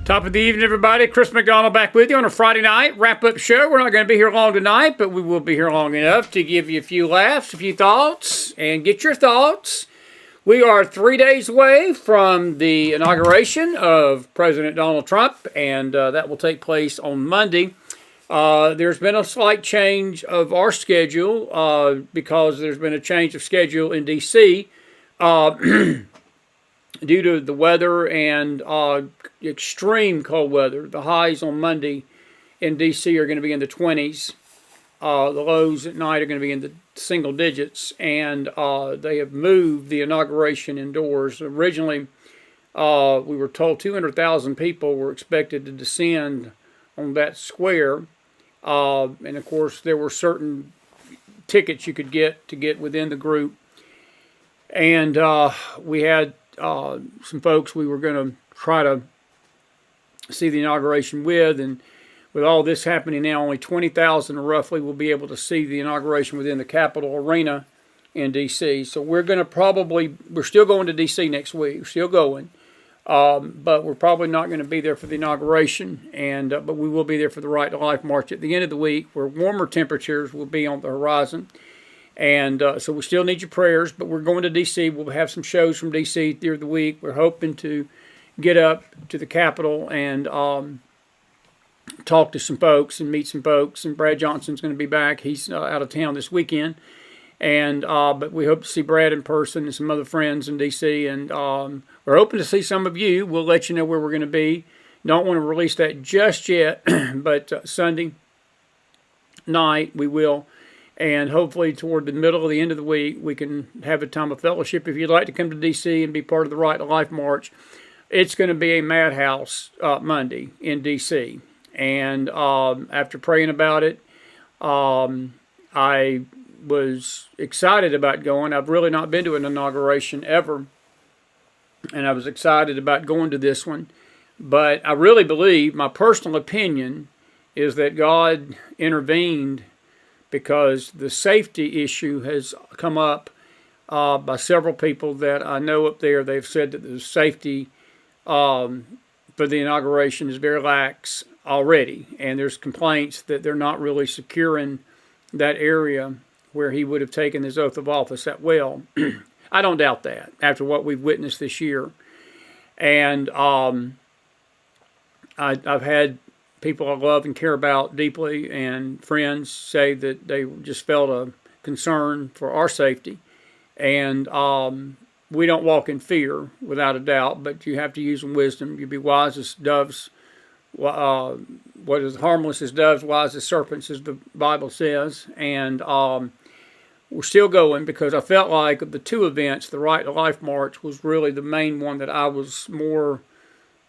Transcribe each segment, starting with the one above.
Top of the evening, everybody. Chris McDonald back with you on a Friday night wrap-up show. We're not going to be here long tonight, but we will be here long enough to give you a few laughs, a few thoughts, and get your thoughts. We are 3 days away from the inauguration of President Donald Trump, and that will take place on Monday. There's been a slight change of our schedule because there's been a change of schedule in D.C. Due to the weather and extreme cold weather. The highs on Monday in D.C. are going to be in the 20s. The lows at night are going to be in the single digits. And they have moved the inauguration indoors. Originally, we were told 200,000 people were expected to descend on that square. And, of course, there were certain tickets you could get to get within the group. And we had some folks we were going to try to see the inauguration with, and with all this happening now, only 20,000 roughly will be able to see the inauguration within the Capitol Arena in D.C. So we're going to we're still going to D.C. next week, we're still going, but we're probably not going to be there for the inauguration, and but we will be there for the Right to Life March at the end of the week, where warmer temperatures will be on the horizon. And so we still need your prayers, but we're going to D.C. We'll have some shows from D.C. through the week. We're hoping to get up to the Capitol and talk to some folks and meet some folks. And Brad Johnson's going to be back. He's out of town this weekend. And but we hope to see Brad in person and some other friends in D.C. And we're hoping to see some of you. We'll let you know where we're going to be. Don't want to release that just yet, but Sunday night we will. And hopefully toward the middle of the end of the week, we can have a time of fellowship. If you'd like to come to D.C. and be part of the Right to Life March, it's going to be a madhouse Monday in D.C. And after praying about it, I was excited about going. I've really not been to an inauguration ever, and I was excited about going to this one. But I really believe, my personal opinion, is that God intervened because the safety issue has come up by several people that I know up there. They've said that the safety for the inauguration is very lax already, and there's complaints that they're not really securing that area where he would have taken his oath of office that well. I don't doubt that after what we've witnessed this year. And I've had people I love and care about deeply and friends say that they just felt a concern for our safety. And we don't walk in fear, without a doubt, but you have to use some wisdom. You be wise as doves, what is harmless as doves, wise as serpents, as the Bible says. And we're still going because I felt like of the two events, the Right to Life March was really the main one that I was more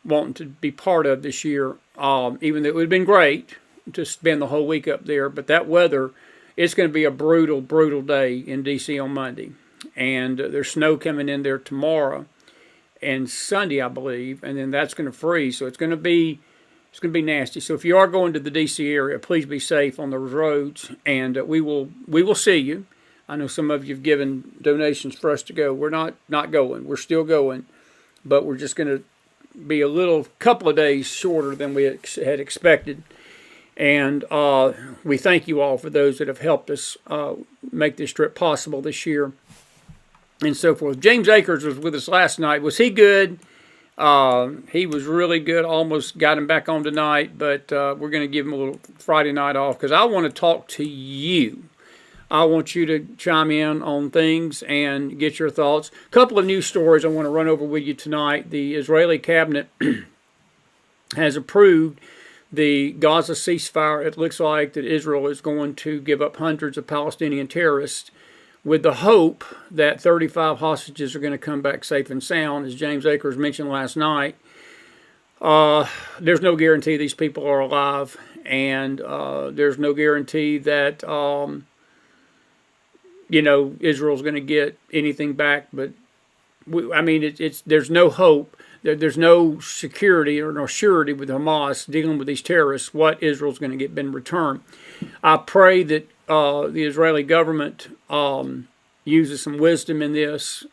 wanting to be part of this year, even though it would have been great to spend the whole week up there. But that weather, it's going to be a brutal, brutal day in D.C. on Monday. And there's snow coming in there tomorrow and Sunday, I believe, and then that's going to freeze. So it's going to be nasty. So if you are going to the D.C. area, please be safe on those roads, and we will see you. I know some of you have given donations for us to go. We're not going. We're still going, but we're just going to be a couple of days shorter than we had expected. And we thank you all for those that have helped us make this trip possible this year and so forth. James Akers was with us last night. Was he good? He was really good. Almost got him back on tonight, but we're going to give him a little Friday night off because I want to talk to you. I want you to chime in on things and get your thoughts. A couple of news stories I want to run over with you tonight. The Israeli cabinet has approved the Gaza ceasefire. It looks like that Israel is going to give up hundreds of Palestinian terrorists with the hope that 35 hostages are going to come back safe and sound. As James Akers mentioned last night, there's no guarantee these people are alive, and there's no guarantee that Israel's going to get anything back. But there's no hope. There's no security or no surety with Hamas dealing with these terrorists what Israel's going to get in return. I pray that the Israeli government uses some wisdom in this.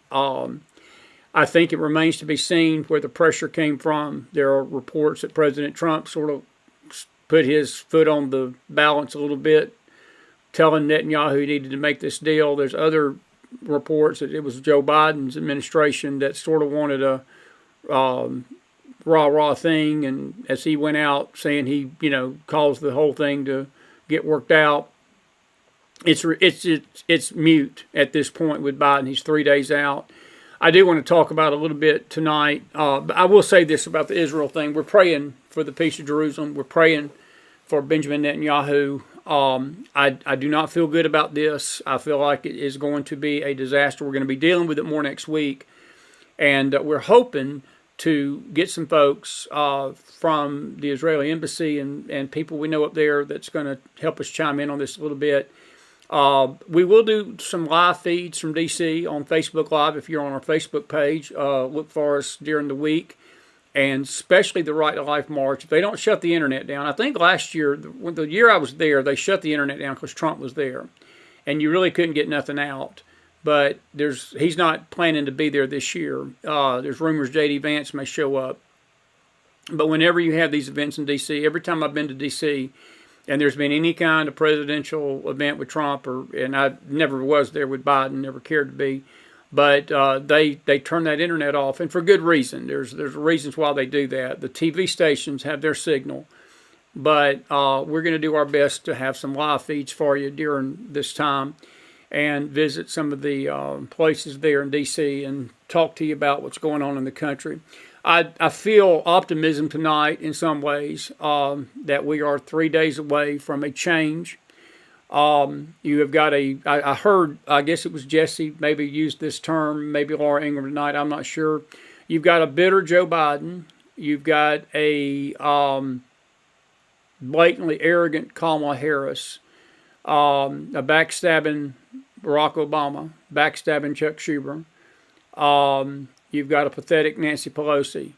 I think it remains to be seen where the pressure came from. There are reports that President Trump sort of put his foot on the balance a little bit, telling Netanyahu he needed to make this deal. There's other reports that it was Joe Biden's administration that sort of wanted a rah-rah thing, and as he went out saying he, caused the whole thing to get worked out. It's mute at this point with Biden. He's 3 days out. I do want to talk about a little bit tonight. But I will say this about the Israel thing. We're praying for the peace of Jerusalem. We're praying for Benjamin Netanyahu. I do not feel good about this. I feel like it is going to be a disaster. We're going to be dealing with it more next week. And we're hoping to get some folks from the Israeli embassy and people we know up there that's going to help us chime in on this a little bit. We will do some live feeds from D.C. on Facebook Live if you're on our Facebook page. Look for us during the week, and especially the Right to Life March. If they don't shut the internet down, I think last year, the year I was there, they shut the internet down because Trump was there, and you really couldn't get nothing out. But he's not planning to be there this year. There's rumors J.D. Vance may show up. But whenever you have these events in D.C., every time I've been to D.C., and there's been any kind of presidential event with Trump, and I never was there with Biden, never cared to be, but they turn that internet off, and for good reason. There's reasons why they do that. The TV stations have their signal, but we're going to do our best to have some live feeds for you during this time, and visit some of the places there in D.C. and talk to you about what's going on in the country. I feel optimism tonight in some ways that we are 3 days away from a change. You have got I heard, I guess it was Jesse maybe used this term, maybe Laura Ingraham tonight, I'm not sure. You've got a bitter Joe Biden. You've got a blatantly arrogant Kamala Harris, a backstabbing Barack Obama, backstabbing Chuck Schumer. You've got a pathetic Nancy Pelosi.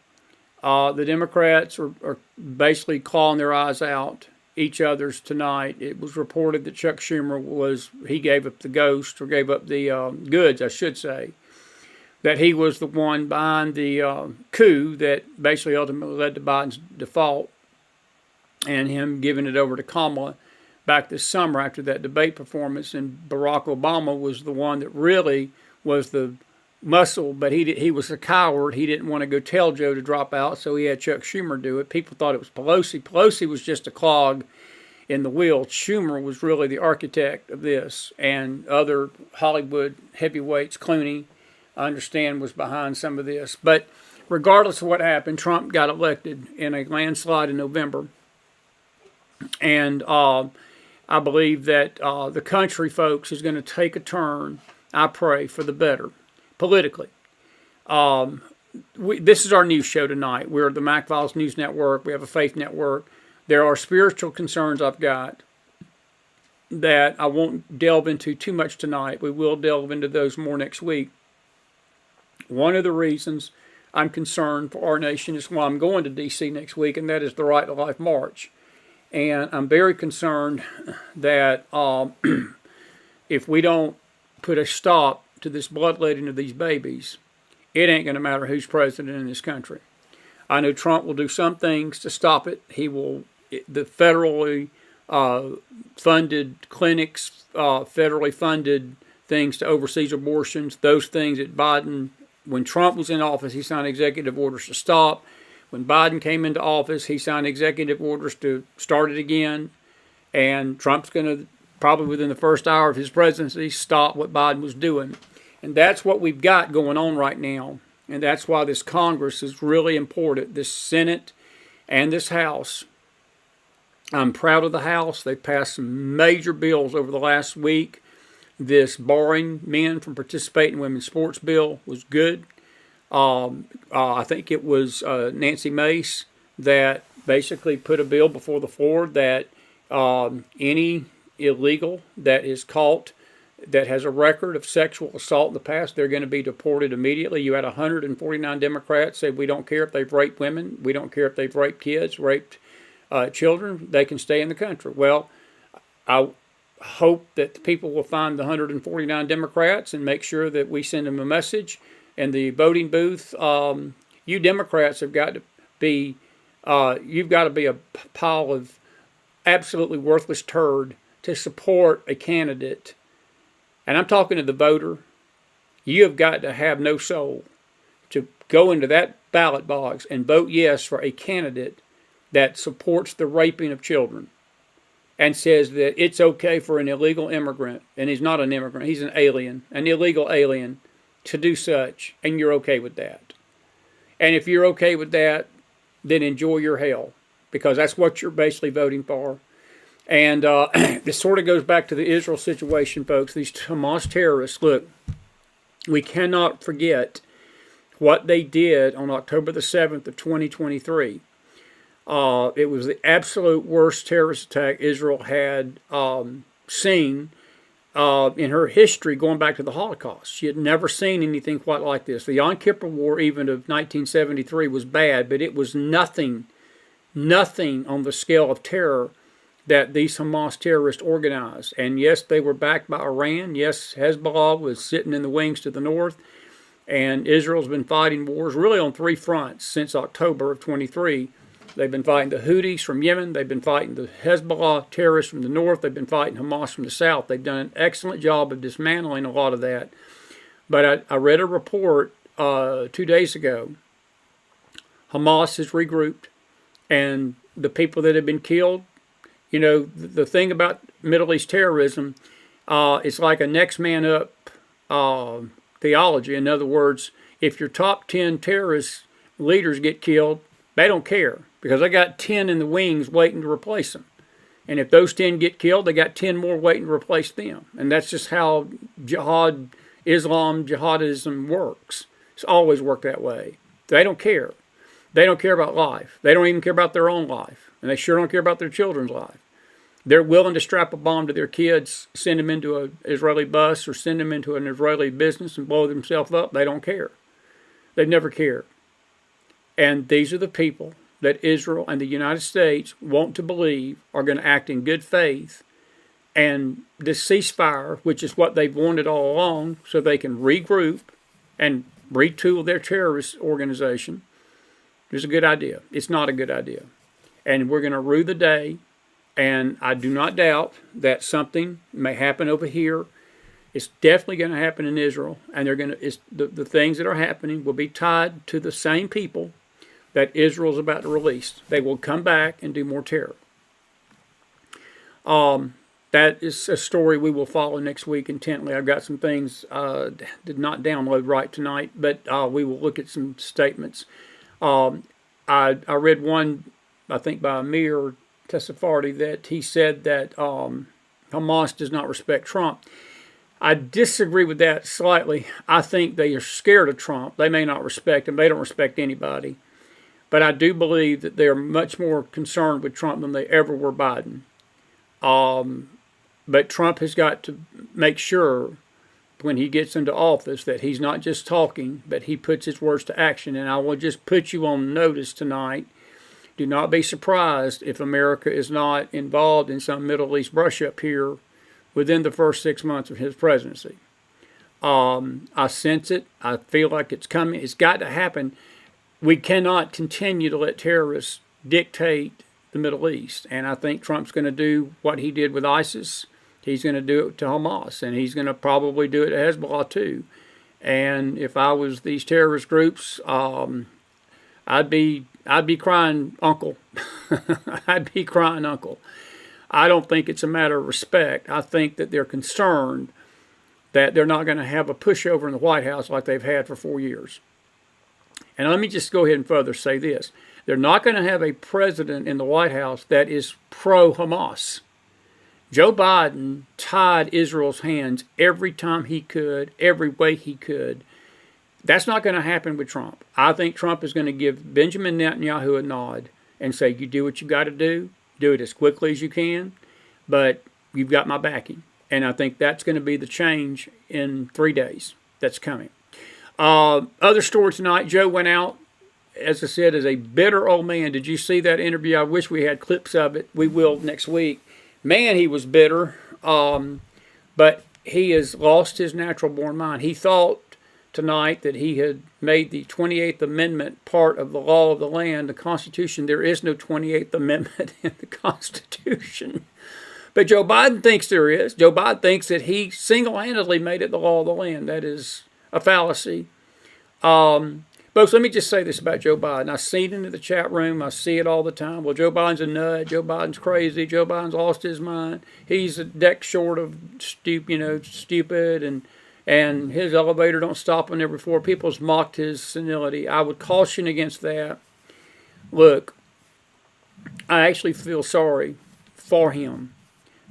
The Democrats are basically clawing their eyes out each other's tonight. It was reported that Chuck Schumer he gave up the ghost, or gave up the goods, I should say, that he was the one behind the coup that basically ultimately led to Biden's default, and him giving it over to Kamala back this summer after that debate performance. And Barack Obama was the one that really was the muscle, but he was a coward. He didn't want to go tell Joe to drop out, so he had Chuck Schumer do it. People thought it was Pelosi. Pelosi was just a clog in the wheel. Schumer was really the architect of this, and other Hollywood heavyweights, Clooney, I understand, was behind some of this. But regardless of what happened, Trump got elected in a landslide in November, and I believe that the country, folks, is going to take a turn, I pray, for the better. Politically. This is our news show tonight. We're the McFiles News Network. We have a faith network. There are spiritual concerns I've got that I won't delve into too much tonight. We will delve into those more next week. One of the reasons I'm concerned for our nation is why I'm going to D.C. next week, and that is the Right to Life March. And I'm very concerned that if we don't put a stop to this bloodletting of these babies, it ain't going to matter who's president in this country. I know Trump will do some things to stop it. The federally funded clinics, federally funded things to oversee abortions, those things that Biden, when Trump was in office, he signed executive orders to stop. When Biden came into office, he signed executive orders to start it again. And Trump's going to, probably within the first hour of his presidency, stop what Biden was doing. And that's what we've got going on right now. And that's why this Congress is really important, this Senate and this House. I'm proud of the House. They passed some major bills over the last week. This barring men from participating in women's sports bill was good. I think it was Nancy Mace that basically put a bill before the floor that any illegal that is caught that has a record of sexual assault in the past, they're going to be deported immediately. You had 149 Democrats say, we don't care if they've raped women, we don't care if they've raped kids, raped children, they can stay in the country. Well, I hope that the people will find the 149 Democrats and make sure that we send them a message in the voting booth, you Democrats have got to be, you've got to be a pile of absolutely worthless turd to support a candidate. And I'm talking to the voter. You have got to have no soul to go into that ballot box and vote yes for a candidate that supports the raping of children and says that it's okay for an illegal immigrant, and he's not an immigrant, he's an alien, an illegal alien, to do such, and you're okay with that. And if you're okay with that, then enjoy your hell, because that's what you're basically voting for. And this sort of goes back to the Israel situation, folks. These Hamas terrorists, look, we cannot forget what they did on October the 7th of 2023. It was the absolute worst terrorist attack Israel had seen in her history, going back to the Holocaust. She had never seen anything quite like this. The Yom Kippur War, even of 1973, was bad, but it was nothing on the scale of terror that these Hamas terrorists organized. And yes, they were backed by Iran. Yes, Hezbollah was sitting in the wings to the north. And Israel's been fighting wars really on three fronts since October of 23. They've been fighting the Houthis from Yemen. They've been fighting the Hezbollah terrorists from the north. They've been fighting Hamas from the south. They've done an excellent job of dismantling a lot of that. But I read a report 2 days ago. Hamas has regrouped, and the people that have been killed, you know, the thing about Middle East terrorism, it's like a next man up theology. In other words, if your top 10 terrorist leaders get killed, they don't care, because they got 10 in the wings waiting to replace them. And if those 10 get killed, they got 10 more waiting to replace them. And that's just how jihadism works. It's always worked that way. They don't care. They don't care about life. They don't even care about their own life. And they sure don't care about their children's life. They're willing to strap a bomb to their kids, send them into an Israeli bus, or send them into an Israeli business and blow themselves up. They don't care. They've never cared. And these are the people that Israel and the United States want to believe are going to act in good faith. And this ceasefire, which is what they've wanted all along, so they can regroup and retool their terrorist organization, is a good idea. It's not a good idea. And we're going to rue the day. And I do not doubt that something may happen over here. It's definitely going to happen in Israel. And they're going to, the things that are happening will be tied to the same people that Israel's about to release. They will come back and do more terror. That is a story we will follow next week intently. I've got some things did not download right tonight, but we will look at some statements. I read one, I think by Amir Tessafardi, that he said that Hamas does not respect Trump. I disagree with that slightly. I think they are scared of Trump. They may not respect him. They don't respect anybody. But I do believe that they are much more concerned with Trump than they ever were Biden. But Trump has got to make sure when he gets into office that he's not just talking, but he puts his words to action. And I will just put you on notice tonight. Do not be surprised if America is not involved in some Middle East brush-up here within the first 6 months of his presidency. I sense it. I feel like it's coming. It's got to happen. We cannot continue to let terrorists dictate the Middle East. And I think Trump's going to do what he did with ISIS. He's going to do it to Hamas. And he's going to probably do it to Hezbollah too. And if I was these terrorist groups, I'd be crying uncle. I'd be crying uncle. I don't think it's a matter of respect. I think that they're concerned that they're not going to have a pushover in the White House like they've had for 4 years. And let me just go ahead and further say this. They're not going to have a president in the White House that is pro-Hamas. Joe Biden tied Israel's hands every time he could, every way he could. That's not going to happen with Trump. I think Trump is going to give Benjamin Netanyahu a nod and say, you do what you got to do it as quickly as you can, but you've got my backing. And I think that's going to be the change in 3 days that's coming. Other story tonight, Joe went out, as I said, as a bitter old man. Did you see that interview? I wish we had clips of it. We will next week. Man, he was bitter, but he has lost his natural born mind. He thought tonight that he had made the 28th Amendment part of the law of the land, the Constitution. There is no 28th Amendment in the Constitution. But Joe Biden thinks there is. Joe Biden thinks that he single-handedly made it the law of the land. That is a fallacy. Folks, let me just say this about Joe Biden. I see it in the chat room. I see it all the time. Well, Joe Biden's a nut. Joe Biden's crazy. Joe Biden's lost his mind. He's a deck short of stupid, and his elevator don't stop on every floor. People's mocked his senility. I would caution against that. Look, I actually feel sorry for him.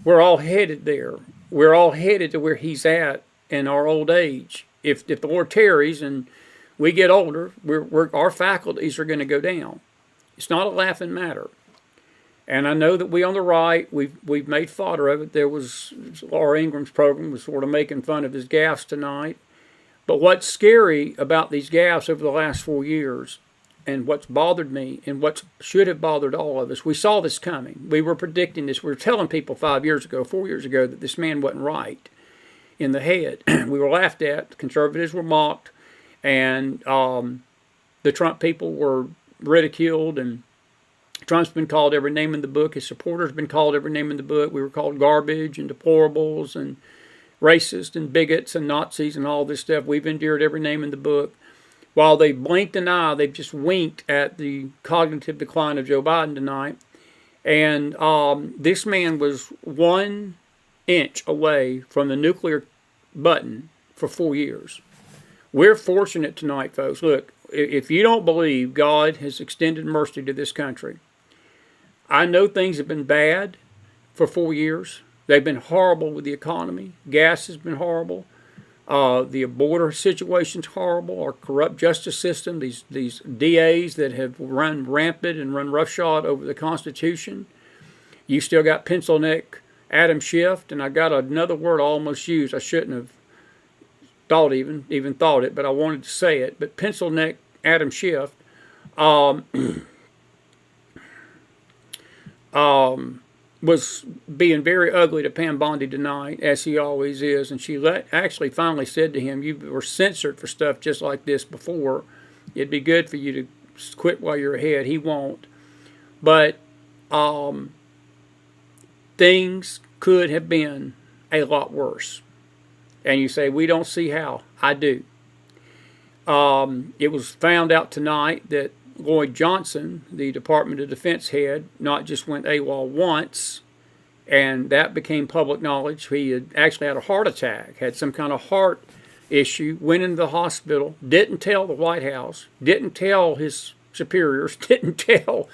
We're all headed there. We're all headed to where he's at in our old age. If the Lord tarries and we get older, our faculties are going to go down. It's not a laughing matter. And I know that we on the right, we've made fodder of it. There was, Laura Ingram's program was sort of making fun of his gaffes tonight. But what's scary about these gaffes over the last 4 years, and what's bothered me, and what should have bothered all of us, we saw this coming. We were predicting this. We were telling people 4 years ago, that this man wasn't right in the head. We were laughed at. Conservatives were mocked. And the Trump people were ridiculed, and Trump's been called every name in the book. His supporters have been called every name in the book. We were called garbage and deplorables and racist and bigots and Nazis and all this stuff. We've endured every name in the book. While they blinked an eye, they've just winked at the cognitive decline of Joe Biden tonight. And this man was 1 inch away from the nuclear button for 4 years. We're fortunate tonight, folks. Look, if you don't believe God has extended mercy to this country, I know things have been bad for 4 years. They've been horrible with the economy. Gas has been horrible. The border situation's horrible. Our corrupt justice system, these DAs that have run rampant and run roughshod over the Constitution. You still got pencil neck Adam Schiff, and I got another word I almost used. I shouldn't have even thought it, but I wanted to say it. But pencil neck Adam Schiff was being very ugly to Pam Bondi tonight, as he always is. And she actually finally said to him, "You were censored for stuff just like this before. It'd be good for you to quit while you're ahead." He won't. But things could have been a lot worse. And you say, we don't see how. I do. It was found out tonight that Lloyd Johnson, the Department of Defense head, not just went AWOL once, and that became public knowledge. He had actually had a heart attack, had some kind of heart issue, went into the hospital, didn't tell the White House, didn't tell his superiors, didn't tell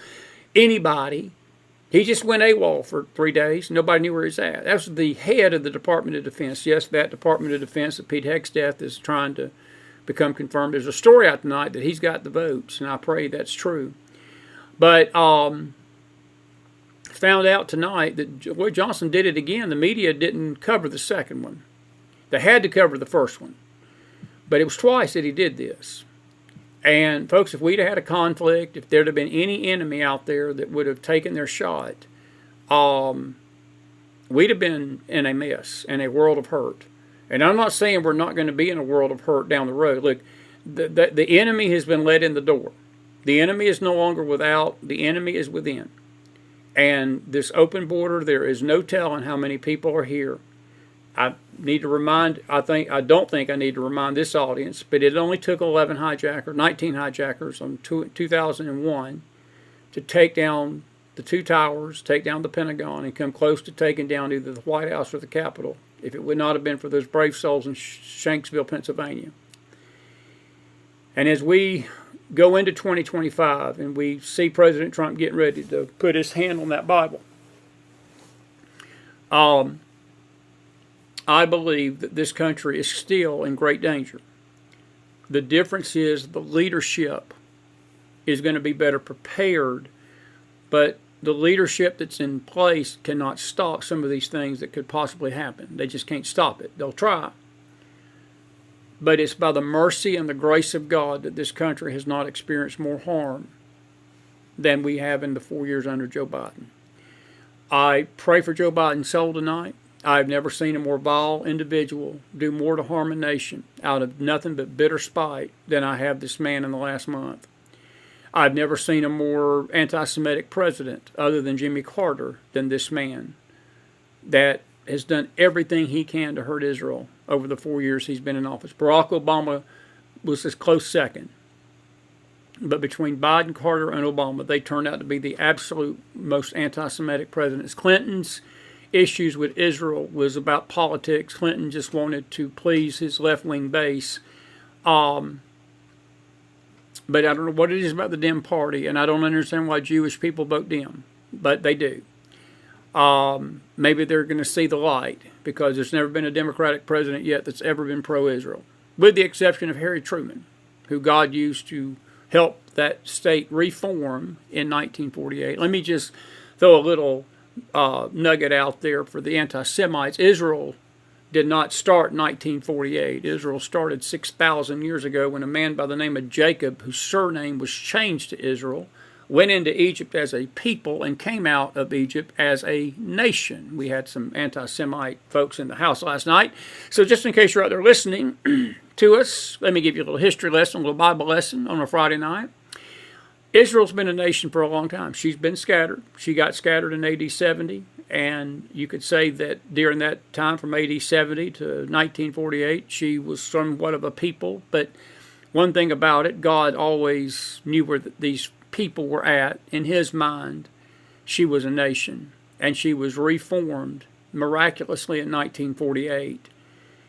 anybody. He just went AWOL for 3 days. Nobody knew where he's at. That was the head of the Department of Defense. Yes, that Department of Defense that Pete Hegseth is trying to become confirmed. There's a story out tonight that he's got the votes, and I pray that's true. But found out tonight that Lloyd Johnson did it again. The media didn't cover the second one. They had to cover the first one. But it was twice that he did this. And, folks, if we'd had a conflict, if there'd have been any enemy out there that would have taken their shot, we'd have been in a mess, in a world of hurt. And I'm not saying we're not going to be in a world of hurt down the road. Look, the enemy has been let in the door. The enemy is no longer without. The enemy is within. And this open border, there is no telling how many people are here. I need to remind, I don't think I need to remind this audience, but it only took 19 hijackers on 2001 to take down the two towers, take down the Pentagon, and come close to taking down either the White House or the Capitol, if it would not have been for those brave souls in Shanksville, Pennsylvania. And as we go into 2025 and we see President Trump getting ready to put his hand on that Bible, I believe that this country is still in great danger. The difference is the leadership is going to be better prepared, but the leadership that's in place cannot stop some of these things that could possibly happen. They just can't stop it. They'll try. But it's by the mercy and the grace of God that this country has not experienced more harm than we have in the 4 years under Joe Biden. I pray for Joe Biden's soul tonight. I've never seen a more vile individual do more to harm a nation out of nothing but bitter spite than I have this man in the last month. I've never seen a more anti-Semitic president other than Jimmy Carter than this man that has done everything he can to hurt Israel over the 4 years he's been in office. Barack Obama was his close second. But between Biden, Carter, and Obama, they turned out to be the absolute most anti-Semitic presidents. Clinton's issues with Israel was about politics. Clinton just wanted to please his left-wing base. But I don't know what it is about the Dem Party, and I don't understand why Jewish people vote Dem, but they do. Maybe they're going to see the light, because there's never been a Democratic president yet that's ever been pro-Israel, with the exception of Harry Truman, who God used to help that state reform in 1948. Let me just throw a little nugget out there for the anti-Semites. Israel did not start in 1948. Israel started 6,000 years ago when a man by the name of Jacob, whose surname was changed to Israel, went into Egypt as a people and came out of Egypt as a nation. We had some anti-Semite folks in the house last night. So just in case you're out there listening to us, let me give you a little history lesson, a little Bible lesson on a Friday night. Israel's been a nation for a long time. She's been scattered. She got scattered in AD 70. And you could say that during that time from AD 70 to 1948, she was somewhat of a people. But one thing about it, God always knew where these people were at. In his mind, she was a nation. And she was reformed miraculously in 1948.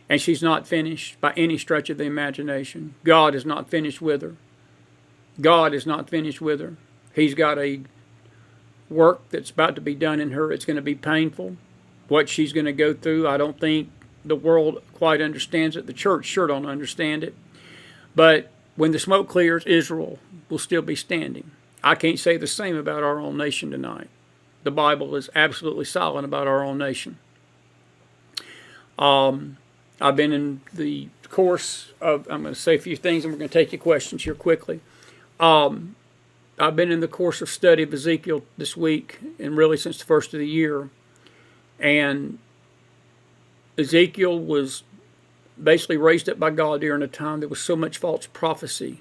And she's not finished by any stretch of the imagination. God is not finished with her. God is not finished with her. He's got a work that's about to be done in her. It's going to be painful. What she's going to go through, I don't think the world quite understands it. The church sure don't understand it. But when the smoke clears, Israel will still be standing. I can't say the same about our own nation tonight. The Bible is absolutely silent about our own nation. I've been in the course of, I'm going to say a few things and we're going to take your questions here quickly. I've been in the course of study of Ezekiel this week, and really since the first of the year. And Ezekiel was basically raised up by God during a time there was so much false prophecy.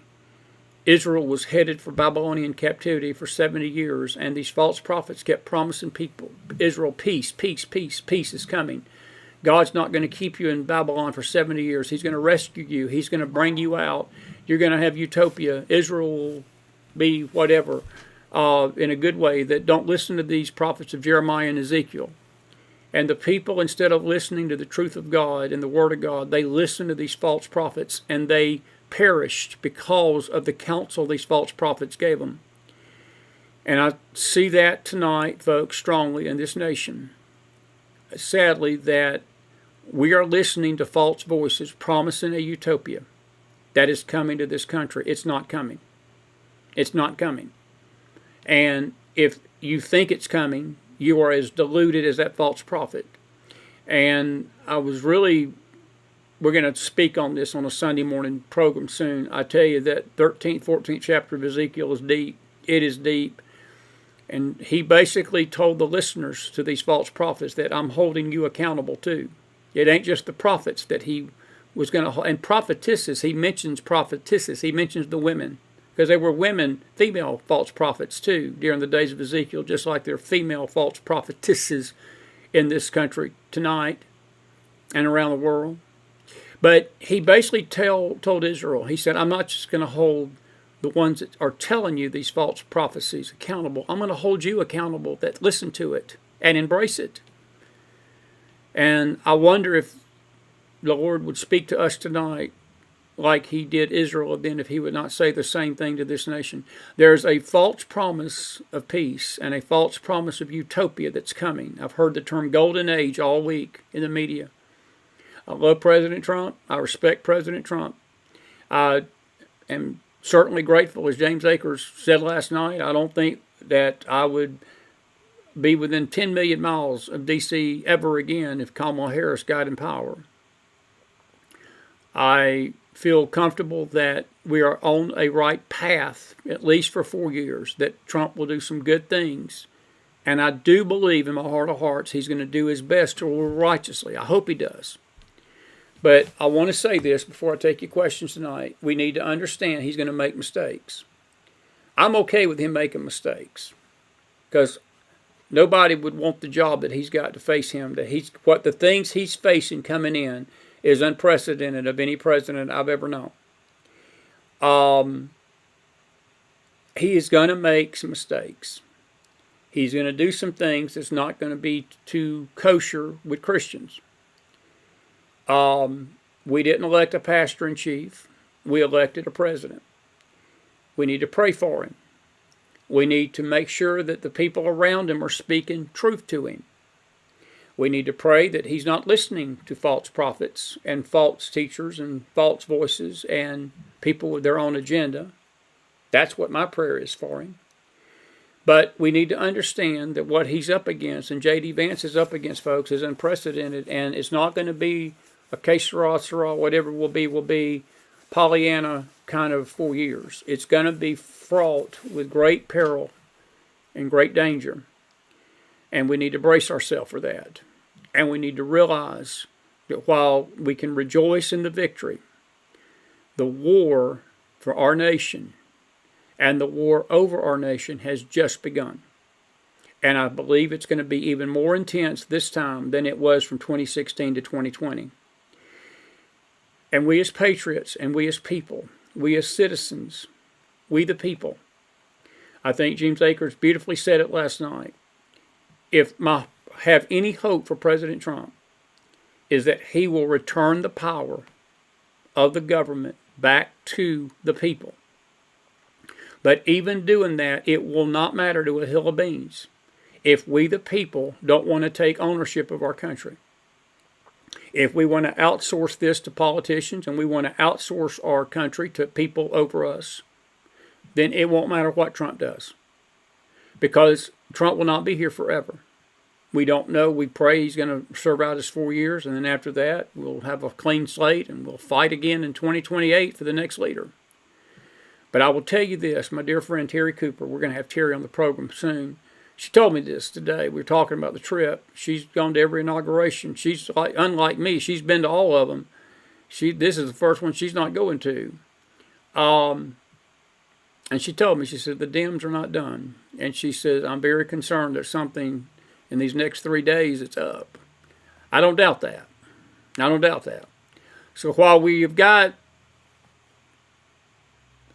Israel was headed for Babylonian captivity for 70 years, and these false prophets kept promising people, Israel, peace, peace, peace, peace is coming. God's not going to keep you in Babylon for 70 years. He's going to rescue you. He's going to bring you out. You're going to have utopia. Israel will be whatever, in a good way. That don't listen to these prophets of Jeremiah and Ezekiel. And the people, instead of listening to the truth of God and the Word of God, they listened to these false prophets, and they perished because of the counsel these false prophets gave them. And I see that tonight, folks, strongly in this nation. Sadly, that we are listening to false voices promising a utopia that is coming to this country. It's not coming. It's not coming. And if you think it's coming, you are as deluded as that false prophet. And we're going to speak on this on a Sunday morning program soon. I tell you that 13th, 14th chapter of Ezekiel is deep. It is deep. And he basically told the listeners to these false prophets that I'm holding you accountable too. It ain't just the prophets that he was going to hold. And prophetesses, he mentions prophetesses. He mentions the women. Because there were women, female false prophets too, during the days of Ezekiel, just like there are female false prophetesses in this country tonight and around the world. But he basically told Israel, he said, I'm not just going to hold the ones that are telling you these false prophecies accountable. I'm going to hold you accountable that listen to it and embrace it. And I wonder if the Lord would speak to us tonight like he did Israel then, if he would not say the same thing to this nation. There's a false promise of peace and a false promise of utopia that's coming. I've heard the term golden age all week in the media. I love President Trump. I respect President Trump. I am certainly grateful, as James Akers said last night. I don't think that I would be within 10 million miles of D.C. ever again if Kamala Harris got in power. I feel comfortable that we are on a right path, at least for 4 years, that Trump will do some good things And I do believe in my heart of hearts he's going to do his best to rule righteously. I hope he does. But I want to say this before I take your questions tonight. We need to understand he's going to make mistakes. I'm okay with him making mistakes because nobody would want the job that he's got to face him. What the things he's facing coming in is unprecedented of any president I've ever known. He is going to make some mistakes. He's going to do some things that's not going to be too kosher with Christians. We didn't elect a pastor-in-chief. We elected a president. We need to pray for him. We need to make sure that the people around him are speaking truth to him. We need to pray that he's not listening to false prophets and false teachers and false voices and people with their own agenda. That's what my prayer is for him. But we need to understand that what he's up against, and J.D. Vance is up against, folks, is unprecedented, and it's not going to be a que sera, whatever will be Pollyanna kind of 4 years. It's going to be fraught with great peril and great danger. And we need to brace ourselves for that. And we need to realize that while we can rejoice in the victory, the war for our nation and the war over our nation has just begun. And I believe it's going to be even more intense this time than it was from 2016 to 2020. And we as patriots and we as people, we as citizens, we the people, I think James Akers beautifully said it last night. If I have any hope for President Trump, is that he will return the power of the government back to the people. But even doing that, it will not matter to a hill of beans if we the people don't want to take ownership of our country. If we want to outsource this to politicians and we want to outsource our country to people over us, then it won't matter what Trump does. Because Trump will not be here forever. We don't know. We pray he's going to serve out his 4 years, and then after that, we'll have a clean slate, and we'll fight again in 2028 for the next leader. But I will tell you this, my dear friend Terry Cooper, we're going to have Terry on the program soon. She told me this today. We were talking about the trip. She's gone to every inauguration. She's unlike me. She's been to all of them. This is the first one she's not going to. And she told me, she said, the Dems are not done. And she said, I'm very concerned that something in these next 3 days it's up. I don't doubt that. I don't doubt that. So while we've got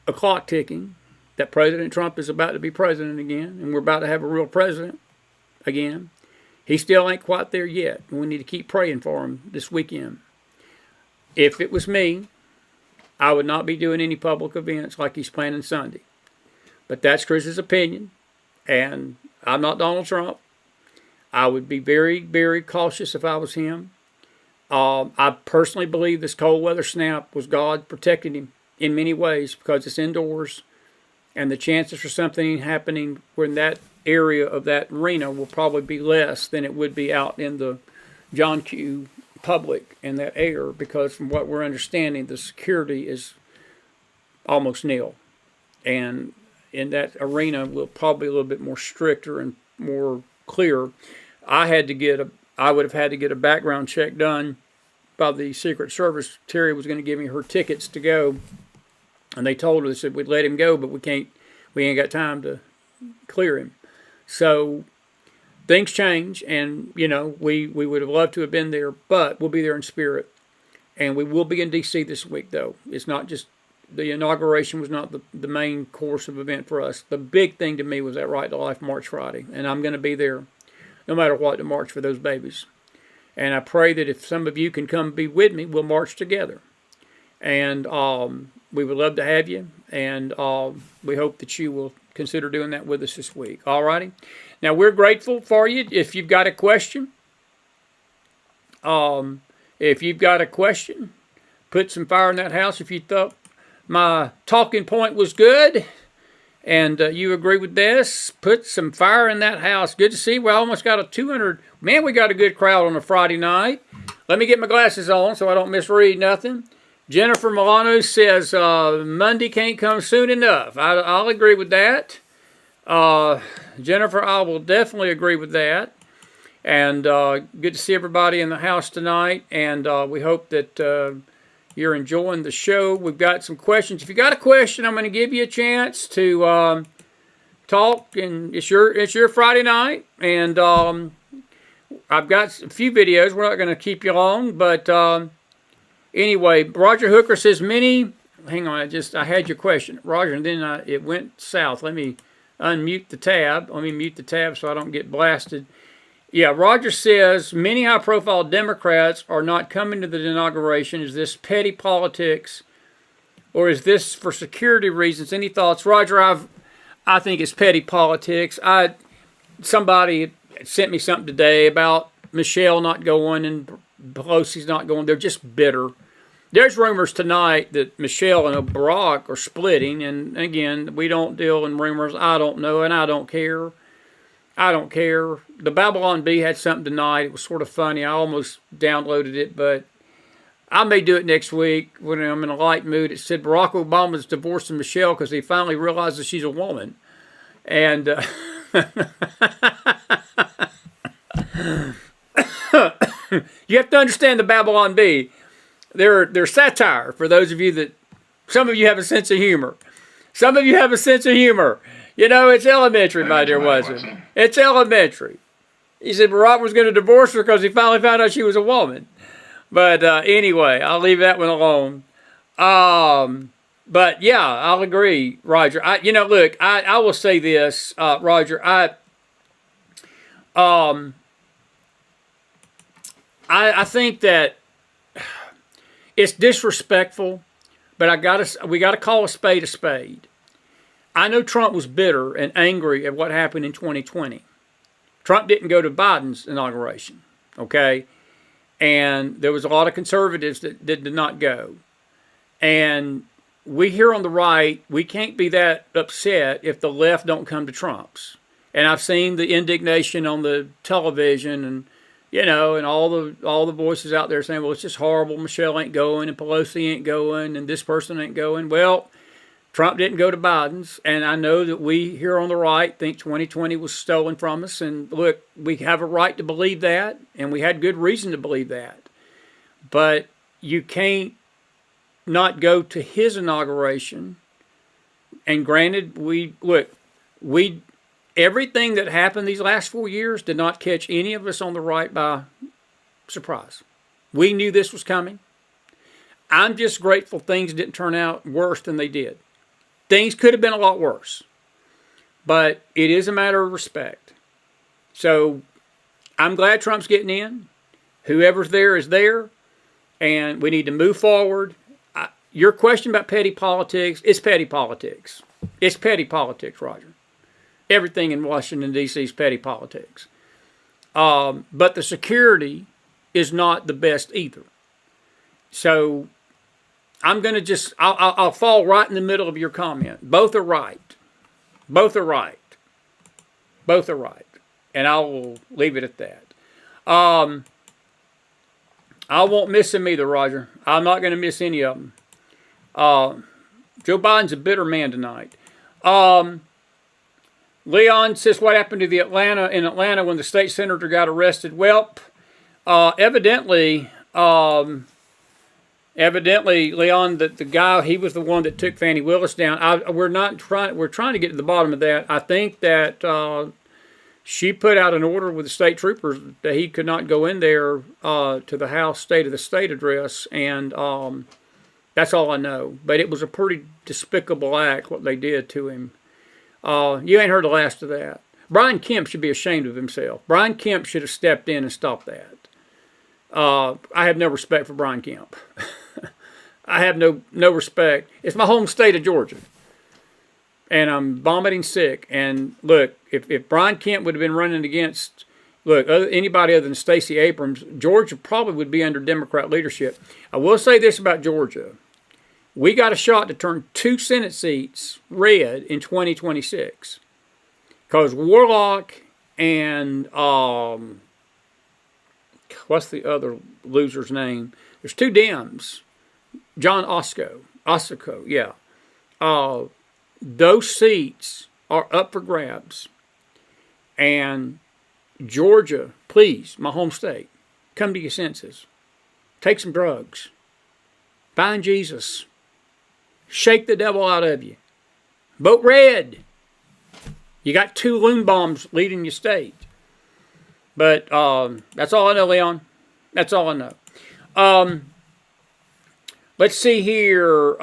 a clock ticking that President Trump is about to be president again, and we're about to have a real president again, he still ain't quite there yet. And we need to keep praying for him this weekend. If it was me, I would not be doing any public events like he's planning Sunday. But that's Chris's opinion, and I'm not Donald Trump. I would be very, very cautious if I was him. I personally believe this cold weather snap was God protecting him in many ways because it's indoors, and the chances for something happening in that area of that arena will probably be less than it would be out in the John Q. public in that air, because from what we're understanding, the security is almost nil. And in that arena, we'll probably be a little bit more stricter and more clear. I would have had to get a background check done by the Secret Service. Terry was going to give me her tickets to go, and they told her, they said, we'd let him go, but we ain't got time to clear him. So things change, and, we would have loved to have been there, but we'll be there in spirit. And we will be in D.C. this week, though. It's not just, the inauguration was not the main course of event for us. The big thing to me was that Right to Life March Friday, and I'm going to be there no matter what to march for those babies. And I pray that if some of you can come be with me, we'll march together. And we would love to have you, and we hope that you will consider doing that with us this week. All righty? Now, we're grateful for you. If you've got a question, put some fire in that house. If you thought my talking point was good and you agree with this, put some fire in that house. Good to see. We almost got a 200. Man, we got a good crowd on a Friday night. Let me get my glasses on so I don't misread nothing. Jennifer Milano says Monday can't come soon enough. I'll agree with that. Jennifer, I will definitely agree with that. And good to see everybody in the house tonight. And we hope that you're enjoying the show. We've got some questions. If you got a question, I'm going to give you a chance to talk. And it's your Friday night. And I've got a few videos. We're not going to keep you long. But anyway, Roger Hooker says many. Hang on, I had your question, Roger, and then it went south. Let me unmute the tab. Let me mute the tab so I don't get blasted. Yeah, Roger says, many high-profile Democrats are not coming to the inauguration. Is this petty politics, or is this for security reasons? Any thoughts? Roger, I think it's petty politics. Somebody sent me something today about Michelle not going and Pelosi's not going. They're just bitter. There's rumors tonight that Michelle and Barack are splitting, and again, we don't deal in rumors. I don't know, and I don't care. I don't care. The Babylon Bee had something tonight. It was sort of funny. I almost downloaded it, but I may do it next week when I'm in a light mood. It said Barack Obama's divorcing Michelle because he finally realizes she's a woman. And you have to understand the Babylon Bee. They're satire for those of you that, some of you have a sense of humor. Some of you have a sense of humor. You know, it's elementary, my dear Watson. It's elementary. He said Barack was going to divorce her because he finally found out she was a woman. But anyway, I'll leave that one alone. But yeah, I'll agree, Roger. Look, I will say this, Roger. I think that it's disrespectful, but we gotta call a spade a spade. I know Trump was bitter and angry at what happened in 2020. Trump didn't go to Biden's inauguration, okay? And there was a lot of conservatives that did not go. And we here on the right, we can't be that upset if the left don't come to Trump's. And I've seen the indignation on the television and and all the voices out there saying, well, it's just horrible. Michelle ain't going and Pelosi ain't going and this person ain't going. Well, Trump didn't go to Biden's, and I know that we here on the right think 2020 was stolen from us. And look, we have a right to believe that, and we had good reason to believe that. But you can't not go to his inauguration. And granted, everything that happened these last 4 years did not catch any of us on the right by surprise. We knew this was coming. I'm just grateful things didn't turn out worse than they did. Things could have been a lot worse. But it is a matter of respect. So I'm glad Trump's getting in. Whoever's there is there. And we need to move forward. Your question about petty politics, it's petty politics. It's petty politics, Roger. Everything in Washington, D.C. is petty politics. But the security is not the best either. So I'm going to I'll fall right in the middle of your comment. Both are right. Both are right. Both are right. And I will leave it at that. I won't miss them either, Roger. I'm not going to miss any of them. Joe Biden's a bitter man tonight. Leon says, what happened to in Atlanta when the state senator got arrested? Well, evidently, Leon, the guy, he was the one that took Fannie Willis down. We're trying to get to the bottom of that. I think that she put out an order with the state troopers that he could not go in there to the House State of the State address, and that's all I know. But it was a pretty despicable act, what they did to him. You ain't heard the last of that. Brian Kemp should be ashamed of himself. Brian Kemp should have stepped in and stopped that. I have no respect for Brian Kemp. I have no respect. It's my home state of Georgia. And I'm vomiting sick. And look, if Brian Kemp would have been running against, anybody other than Stacey Abrams, Georgia probably would be under Democrat leadership. I will say this about Georgia. We got a shot to turn 2 Senate seats red in 2026. Because Warlock and, what's the other loser's name? There's 2 Dems. John Ossoco, yeah. Those seats are up for grabs. And Georgia, please, my home state, come to your senses. Take some drugs. Find Jesus. Shake the devil out of you. Vote red. You got 2 loon bombs leading your state. But that's all I know, Leon. That's all I know. Let's see here.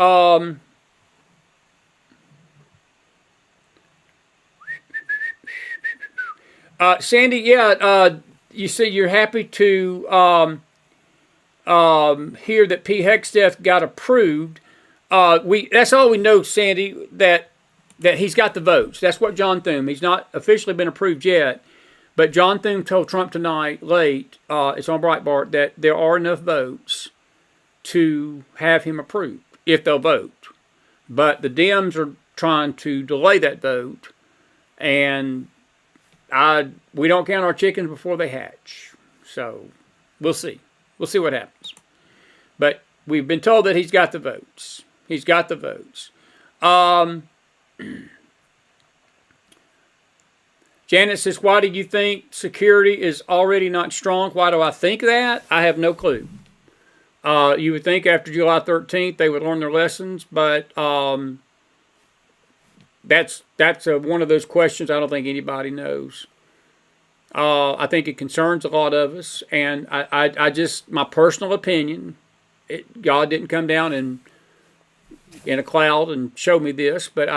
Sandy, yeah, you say you're happy to hear that P. Hexteth got approved. That's all we know, Sandy, that he's got the votes. That's what John Thune. He's not officially been approved yet, but John Thune told Trump tonight, late, it's on Breitbart, that there are enough votes to have him approved, if they'll vote. But the Dems are trying to delay that vote, and we don't count our chickens before they hatch. So we'll see. We'll see what happens. But we've been told that he's got the votes. He's got the votes. Janet says, why do you think security is already not strong? Why do I think that? I have no clue. You would think after July 13th they would learn their lessons, but that's one of those questions I don't think anybody knows. I think it concerns a lot of us, and I just, my personal opinion, God didn't come down in a cloud and show me this, but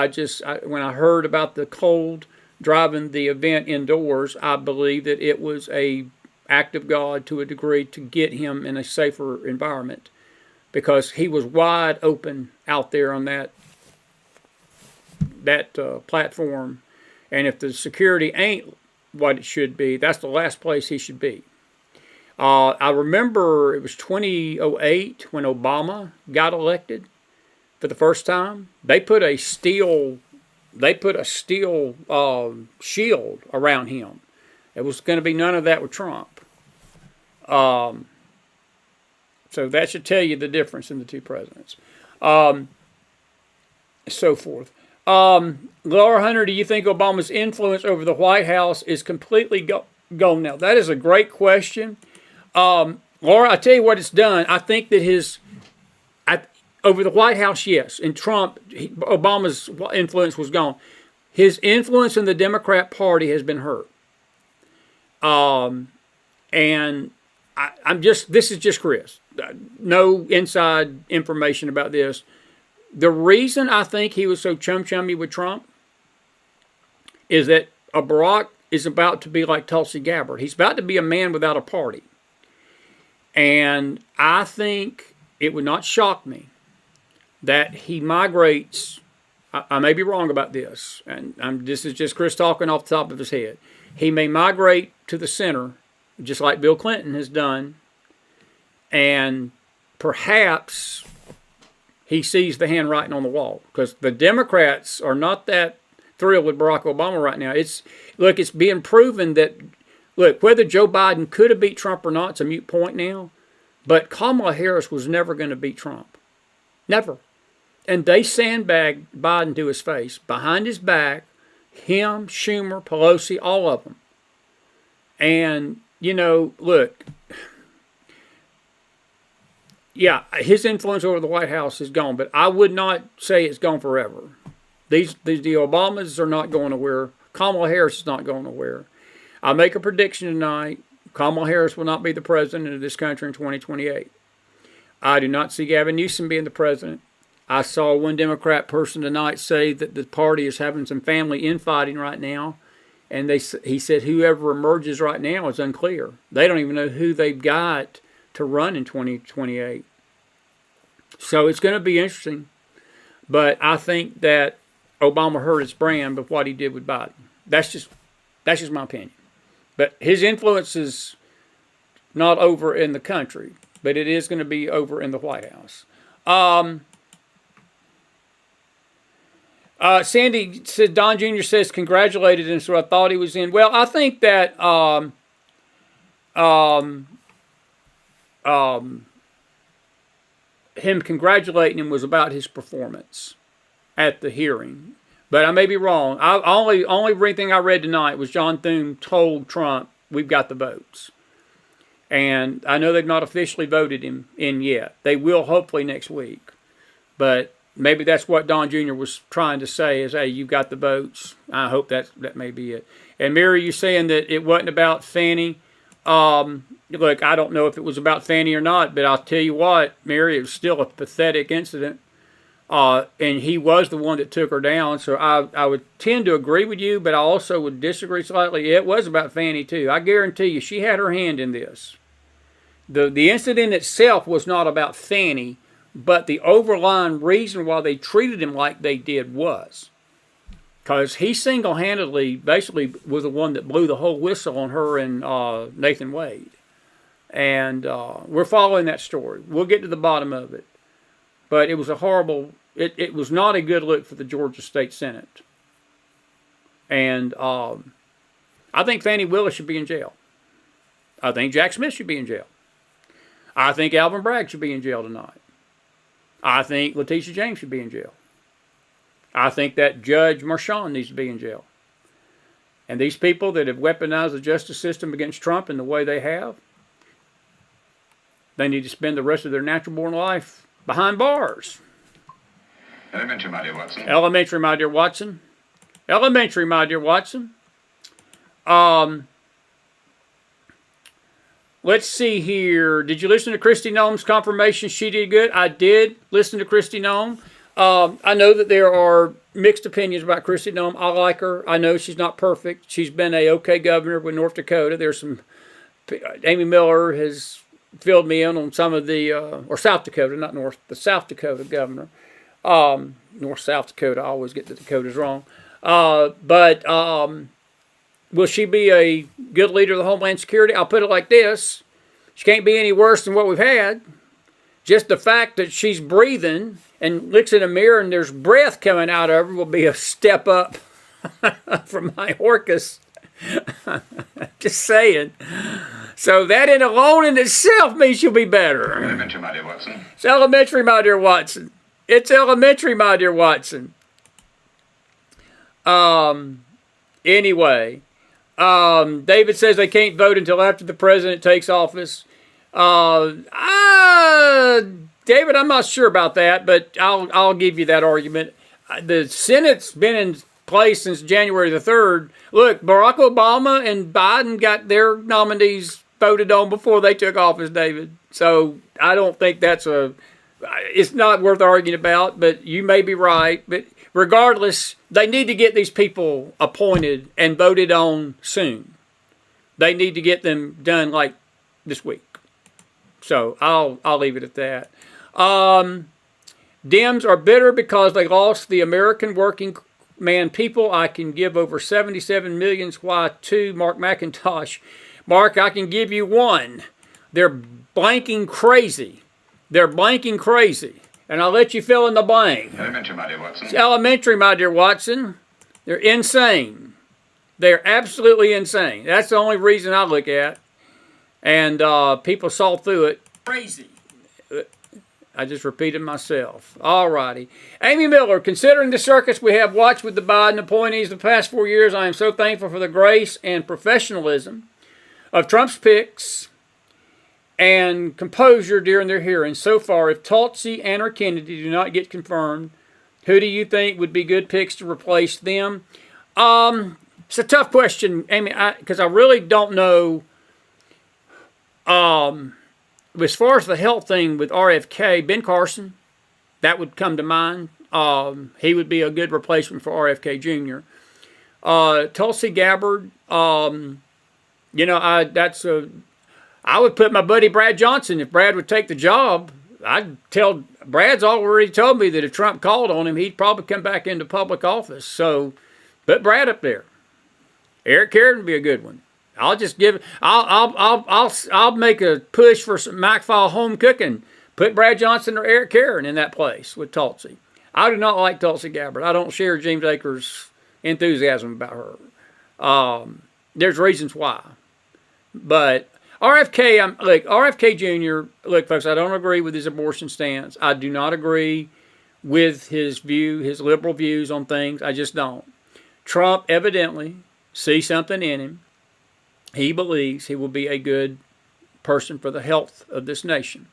when I heard about the cold driving the event indoors, I believe that it was a act of God to a degree to get him in a safer environment, because he was wide open out there on that platform, and if the security ain't what it should be, that's the last place he should be. I remember it was 2008 when Obama got elected for the first time. They put a steel shield around him. It was going to be none of that with Trump. So that should tell you the difference in the two presidents. So forth. Laura Hunter, do you think Obama's influence over the White House is completely gone now? That is a great question. Laura, I tell you what it's done. I think that over the White House, yes. In Trump, Obama's influence was gone. His influence in the Democrat Party has been hurt. And this is just Chris. No inside information about this. The reason I think he was so chum-chummy with Trump is that Barack is about to be like Tulsi Gabbard. He's about to be a man without a party. And I think it would not shock me that he migrates. I may be wrong about this, and this is just Chris talking off the top of his head. He may migrate to the center, just like Bill Clinton has done, and perhaps he sees the handwriting on the wall, because the Democrats are not that thrilled with Barack Obama right now. It's being proven that, whether Joe Biden could have beat Trump or not, it's a moot point now, but Kamala Harris was never going to beat Trump. Never. And they sandbagged Biden to his face, behind his back, him, Schumer, Pelosi, all of them. And, yeah, his influence over the White House is gone, but I would not say it's gone forever. The Obamas are not going nowhere. Kamala Harris is not going nowhere. I'll make a prediction tonight. Kamala Harris will not be the president of this country in 2028. I do not see Gavin Newsom being the president. I saw one Democrat person tonight say that the party is having some family infighting right now, and he said whoever emerges right now is unclear. They don't even know who they've got to run in 2028. So it's going to be interesting, but I think that Obama hurt his brand with what he did with Biden. That's just my opinion. But his influence is not over in the country, but it is going to be over in the White House. Sandy said, Don Jr. says, congratulated him, so I thought he was in. Well, I think that him congratulating him was about his performance at the hearing. But I may be wrong. Only thing I read tonight was John Thune told Trump, we've got the votes. And I know they've not officially voted him in yet. They will hopefully next week. But maybe that's what Don Jr. was trying to say is, hey, you've got the votes. I hope that may be it. And Mary, you saying that it wasn't about Fannie. Look, I don't know if it was about Fannie or not, but I'll tell you what, Mary, it was still a pathetic incident. And he was the one that took her down. So I would tend to agree with you, but I also would disagree slightly. It was about Fannie too. I guarantee you she had her hand in this. The incident itself was not about Fannie, but the overlying reason why they treated him like they did was because he single-handedly basically was the one that blew the whole whistle on her and Nathan Wade. And we're following that story. We'll get to the bottom of it. But it was a horrible, it was not a good look for the Georgia State Senate. And I think Fannie Willis should be in jail. I think Jack Smith should be in jail. I think Alvin Bragg should be in jail tonight. I think Letitia James should be in jail. I think that Judge Marchand needs to be in jail. And these people that have weaponized the justice system against Trump in the way they have, they need to spend the rest of their natural-born life behind bars. Elementary, my dear Watson. Elementary, my dear Watson. Elementary, my dear Watson. Let's see here. Did you listen to Kristi Noem's confirmation she did good? I did listen to Kristi Noem. I know that there are mixed opinions about Kristi Noem. I like her. I know she's not perfect. She's been a okay governor with North Dakota. There's some... Amy Miller has filled me in on some of the... or South Dakota, not North. The South Dakota governor. North, South Dakota. I always get the Dakotas wrong. Will she be a good leader of the Homeland Security? I'll put it like this. She can't be any worse than what we've had. Just the fact that she's breathing and looks in a mirror and there's breath coming out of her will be a step up from Mayorkas. Just saying. So that alone in itself means she'll be better. Elementary, my dear Watson. It's elementary, my dear Watson. It's elementary, my dear Watson. Anyway, David says they can't vote until after the president takes office. David, I'm not sure about that, but I'll give you that argument. The Senate's been in place since January the 3rd. Look, Barack Obama and Biden got their nominees voted on before they took office, David. So I don't think it's not worth arguing about, but you may be right. But regardless, they need to get these people appointed and voted on soon. They need to get them done like this week. So I'll leave it at that. Dems are bitter because they lost the American working man people. I can give over 77 million. Why two? Mark McIntosh. Mark, I can give you one. They're blanking crazy. They're blanking crazy. And I'll let you fill in the blank. Elementary, my dear Watson. It's elementary, my dear Watson. They're insane. They're absolutely insane. That's the only reason I look at. And people saw through it. Crazy. I just repeated myself. All righty. Amy Miller, considering the circus we have watched with the Biden appointees the past 4 years, I am so thankful for the grace and professionalism of Trump's picks and composure during their hearings. So far, if Tulsi and or Kennedy do not get confirmed, who do you think would be good picks to replace them? It's a tough question, Amy, because I really don't know. As far as the health thing with RFK, Ben Carson, that would come to mind. He would be a good replacement for RFK Jr. Tulsi Gabbard, I would put my buddy Brad Johnson. If Brad would take the job, Brad's already told me that if Trump called on him, he'd probably come back into public office. So put Brad up there. Eric Carrigan would be a good one. I'll make a push for some McFiles home cooking. Put Brad Johnson or Eric Carrigan in that place with Tulsi. I do not like Tulsi Gabbard. I don't share James Akers' enthusiasm about her. There's reasons why. But RFK Jr., look, folks, I don't agree with his abortion stance. I do not agree with his liberal views on things. I just don't. Trump evidently sees something in him. He believes he will be a good person for the health of this nation.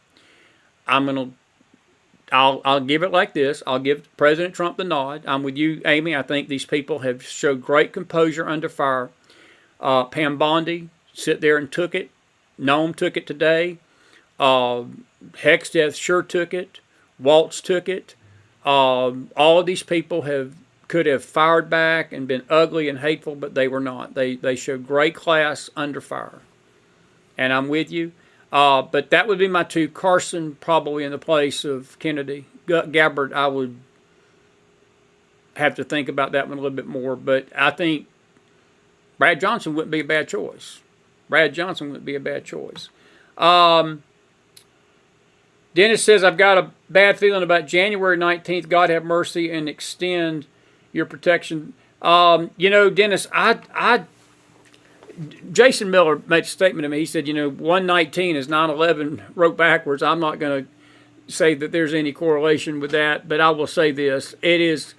I'll give it like this. I'll give President Trump the nod. I'm with you, Amy. I think these people have showed great composure under fire. Pam Bondi sit there and took it. Noam took it today. Hexdeath sure took it. Waltz took it. All of these people could have fired back and been ugly and hateful, but they were not. They showed great class under fire. And I'm with you. But that would be my two. Carson probably in the place of Kennedy. Gabbard, I would have to think about that one a little bit more. But I think Brad Johnson wouldn't be a bad choice. Dennis says, I've got a bad feeling about January 19th. God have mercy and extend your protection. Dennis, Jason Miller made a statement to me. He said, 119 is 9/11 wrote backwards. I'm not going to say that there's any correlation with that, but I will say this. It is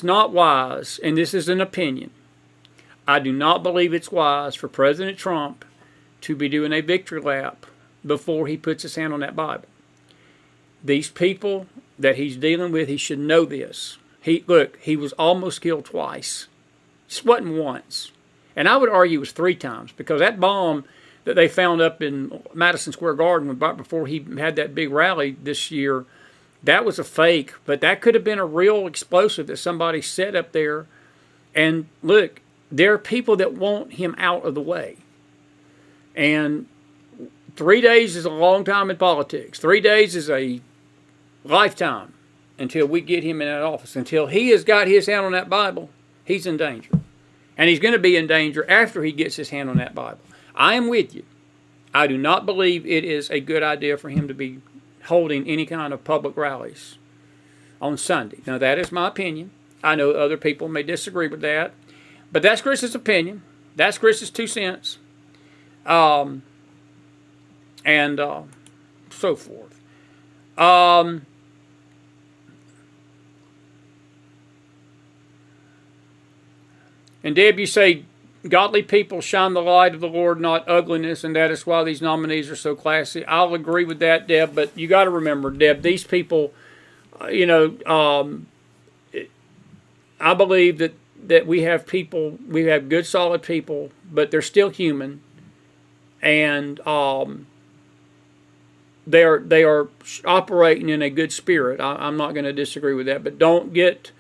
not wise, and this is an opinion. I do not believe it's wise for President Trump to be doing a victory lap before he puts his hand on that Bible. These people that he's dealing with, he should know this. He was almost killed twice. This wasn't once. And I would argue it was 3 times, because that bomb that they found up in Madison Square Garden right before he had that big rally this year, that was a fake, but that could have been a real explosive that somebody set up there. And look, there are people that want him out of the way. And 3 days is a long time in politics. 3 days is a lifetime until we get him in that office. Until he has got his hand on that Bible, he's in danger. And he's going to be in danger after he gets his hand on that Bible. I am with you. I do not believe it is a good idea for him to be holding any kind of public rallies on Sunday. Now, that is my opinion. I know other people may disagree with that. But that's Chris's opinion. That's Chris's 2 cents. And so forth. And Deb, you say, godly people shine the light of the Lord, not ugliness, and that is why these nominees are so classy. I'll agree with that, Deb, but you got to remember, Deb, these people, I believe that we have people, we have good, solid people, but they're still human, and they are operating in a good spirit. I'm not going to disagree with that, but don't get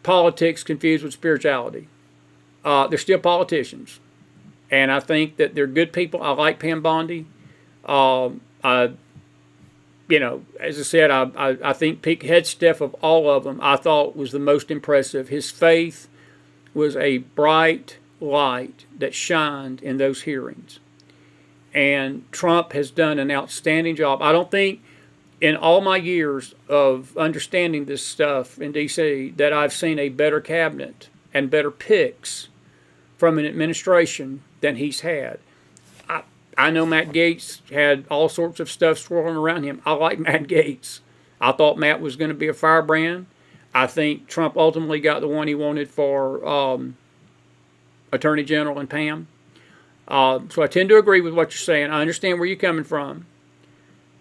politics confused with spirituality. They're still politicians, and I think that they're good people. I like Pam Bondi. As I said, I think Pete Headsteff of all of them, I thought was the most impressive. His faith was a bright light that shined in those hearings. And Trump has done an outstanding job. I don't think in all my years of understanding this stuff in D.C. that I've seen a better cabinet and better picks from an administration than he's had. I know Matt Gaetz had all sorts of stuff swirling around him. I like Matt Gaetz. I thought Matt was going to be a firebrand. I think Trump ultimately got the one he wanted for Attorney General and Pam. So I tend to agree with what you're saying. I understand where you're coming from.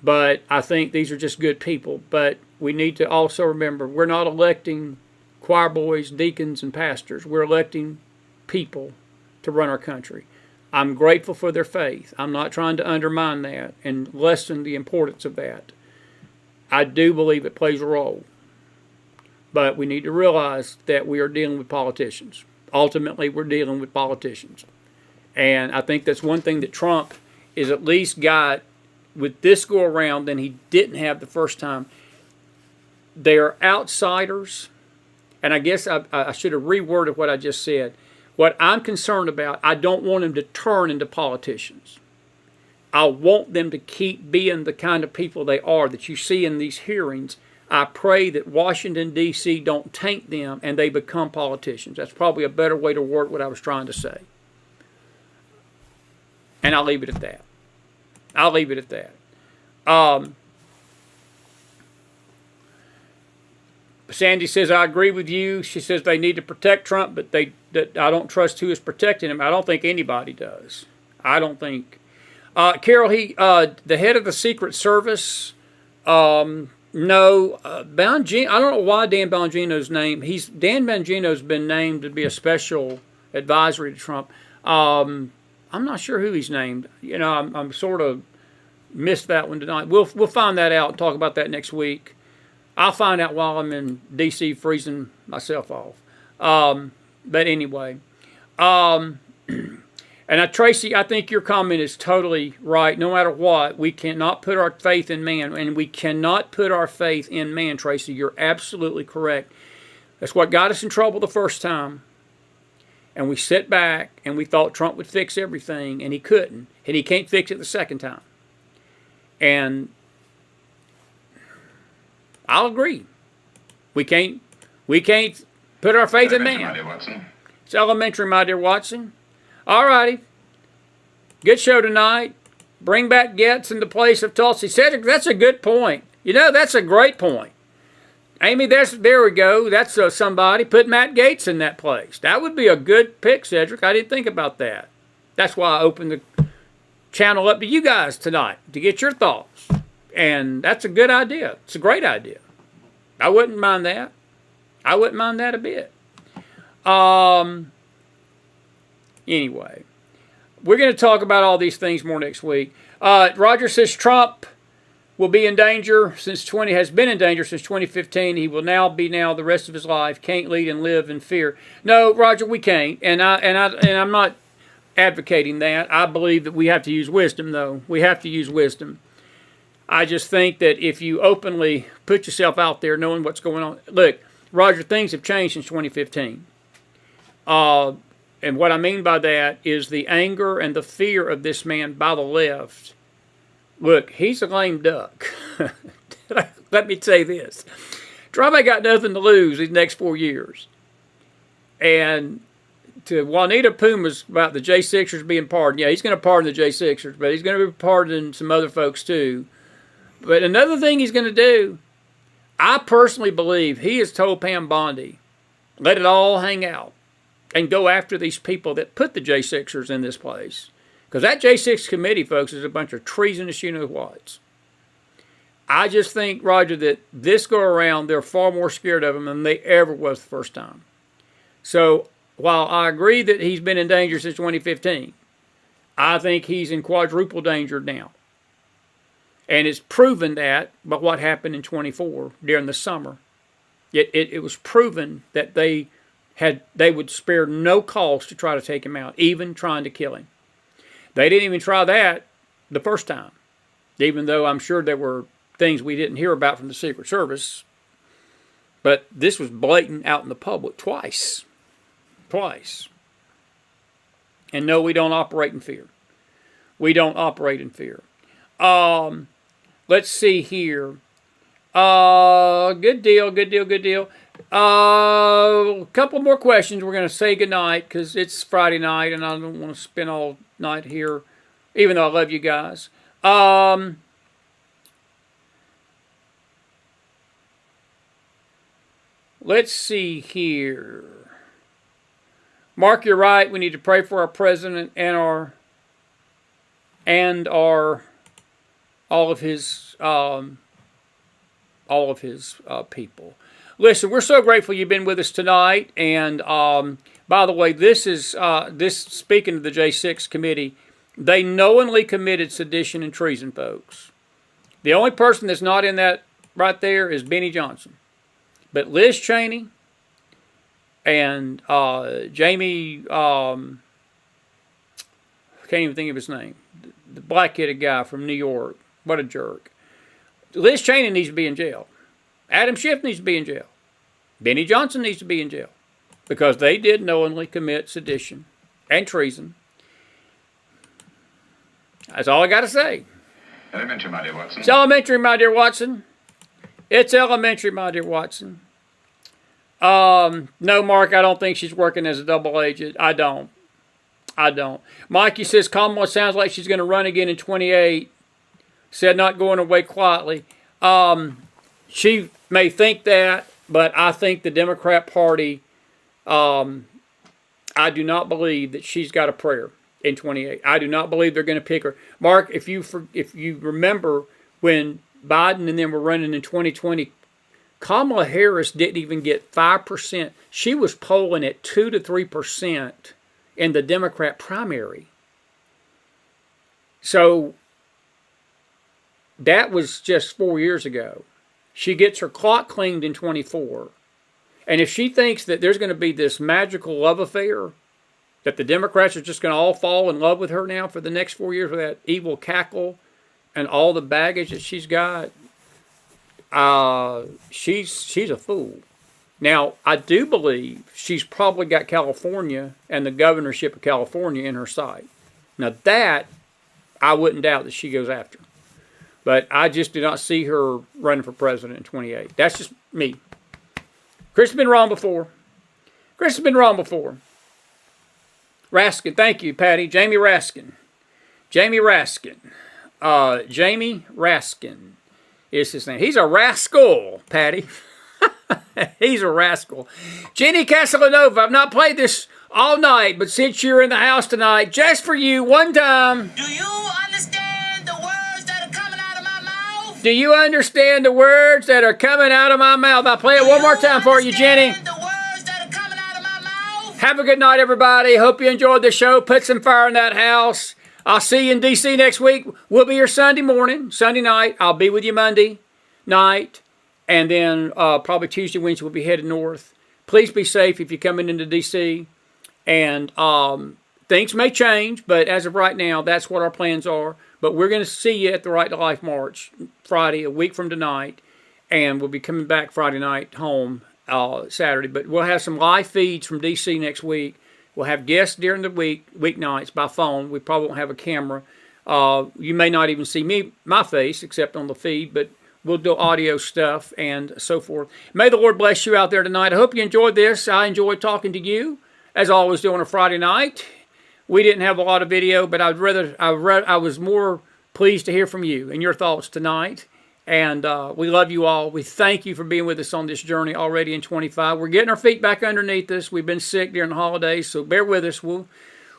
But I think these are just good people. But we need to also remember, we're not electing choir boys, deacons, and pastors. We're electing people to run our country. I'm grateful for their faith. I'm not trying to undermine that and lessen the importance of that. I do believe it plays a role. But we need to realize that we are dealing with politicians. Ultimately, we're dealing with politicians. And I think that's one thing that Trump is at least got with this go around than he didn't have the first time. They are outsiders. And I guess I should have reworded what I just said. What I'm concerned about, I don't want them to turn into politicians. I want them to keep being the kind of people they are that you see in these hearings. I pray that Washington, D.C. don't taint them and they become politicians. That's probably a better way to word what I was trying to say. And I'll leave it at that. Sandy says, I agree with you. She says they need to protect Trump, but I don't trust who is protecting him. I don't think anybody does. I don't think. Carol, the head of the Secret Service, no, Bongino, I don't know why Dan Bongino's name. Dan Bongino's been named to be a special advisory to Trump. I'm not sure who he's named. You know, I'm sort of missed that one tonight. We'll find that out and talk about that next week. I'll find out while I'm in D.C. freezing myself off. But anyway. And Tracy, I think your comment is totally right. No matter what, we cannot put our faith in man. And we cannot put our faith in man, Tracy. You're absolutely correct. That's what got us in trouble the first time. And we sat back and we thought Trump would fix everything. And he couldn't. And he can't fix it the second time. And I'll agree. We can't put our faith in man. My dear Watson. It's elementary, my dear Watson. All righty. Good show tonight. Bring back Getz in the place of Tulsi. Cedric, that's a good point. You know, that's a great point. Amy, there we go. That's somebody. Put Matt Gaetz in that place. That would be a good pick, Cedric. I didn't think about that. That's why I opened the channel up to you guys tonight to get your thoughts. And that's a good idea. It's a great idea. I wouldn't mind that. I wouldn't mind that a bit. Anyway, we're going to talk about all these things more next week. Roger says Trump will be in danger has been in danger since 2015. He will now be the rest of his life. Can't lead and live in fear. No, Roger, we can't. And I'm not advocating that. I believe that we have to use wisdom, though. We have to use wisdom. I just think that if you openly put yourself out there knowing what's going on. Look, Roger, things have changed since 2015. And what I mean by that is the anger and the fear of this man by the left. Look, he's a lame duck. Let me say this. Trump ain't got nothing to lose these next 4 years. And to Juanita Pumas about the J6ers being pardoned. Yeah, he's going to pardon the J6ers, but he's going to be pardoning some other folks too. But another thing he's going to do, I personally believe he has told Pam Bondi, let it all hang out and go after these people that put the J6ers in this place. Because that J6 committee, folks, is a bunch of treasonous you-know-whats. I just think, Roger, that this go around, they're far more scared of him than they ever was the first time. So while I agree that he's been in danger since 2015, I think he's in quadruple danger now. And it's proven that by what happened in 24 during the summer. It was proven that they would spare no cost to try to take him out, even trying to kill him. They didn't even try that the first time, even though I'm sure there were things we didn't hear about from the Secret Service. But this was blatant out in the public twice. Twice. And no, we don't operate in fear. We don't operate in fear. Let's see here. Good deal, good deal, good deal. A couple more questions. We're going to say goodnight because it's Friday night and I don't want to spend all night here, even though I love you guys. Let's see here. Mark, you're right. We need to pray for our president and all of his people. Listen, we're so grateful you've been with us tonight. And by the way, this speaking of the J6 committee, they knowingly committed sedition and treason, folks. The only person that's not in that right there is Benny Johnson. But Liz Cheney and Jamie, can't even think of his name, the black-headed guy from New York. What a jerk. Liz Cheney needs to be in jail. Adam Schiff needs to be in jail. Benny Johnson needs to be in jail because they did knowingly commit sedition and treason. That's all I got to say. Elementary, my dear Watson. It's elementary, my dear Watson. It's elementary, my dear Watson. No, Mark, I don't think she's working as a double agent. I don't. Mikey says Kamala sounds like she's going to run again in 28. Said not going away quietly. She may think that, But I think the Democrat Party, I do not believe that she's got a prayer in 28. I do not believe they're going to pick her. Mark, if you remember when Biden and them were running in 2020, Kamala Harris didn't even get 5%. She was polling at 2 to 3% in the Democrat primary. So that was just 4 years ago. She gets her clock cleaned in 24. And if she thinks that there's going to be this magical love affair, that the Democrats are just going to all fall in love with her now for the next 4 years with that evil cackle and all the baggage that she's got, she's a fool. Now, I do believe she's probably got California and the governorship of California in her sight. Now that, I wouldn't doubt that she goes after. But I just do not see her running for president in 28. That's just me. Chris has been wrong before. Chris has been wrong before. Raskin, thank you, Patty. Jamie Raskin. Jamie Raskin is his name. He's a rascal, Patty. He's a rascal. Jenny Casalanova, I've not played this all night, but since you're in the house tonight, just for you, one time. Do you understand the words that are coming out of my mouth? Do you understand the words that are coming out of my mouth? I'll play it one more time for you, Jenny. The words that are coming out of my mouth? Have a good night, everybody. Hope you enjoyed the show. Put some fire in that house. I'll see you in D.C. next week. We'll be here Sunday morning, Sunday night. I'll be with you Monday night. And then probably Tuesday, Wednesday, we'll be headed north. Please be safe if you're coming into D.C. And things may change, but as of right now, that's what our plans are. But we're going to see you at the Right to Life March Friday, a week from tonight. And we'll be coming back Friday night home Saturday. But we'll have some live feeds from D.C. next week. We'll have guests during the weeknights by phone. We probably won't have a camera. You may not even see my face, except on the feed, but we'll do audio stuff and so forth. May the Lord bless you out there tonight. I hope you enjoyed this. I enjoyed talking to you, as always, doing a Friday night. We didn't have a lot of video, but I was more pleased to hear from you and your thoughts tonight. And we love you all. We thank you for being with us on this journey already in 25. We're getting our feet back underneath us. We've been sick during the holidays, so bear with us. We'll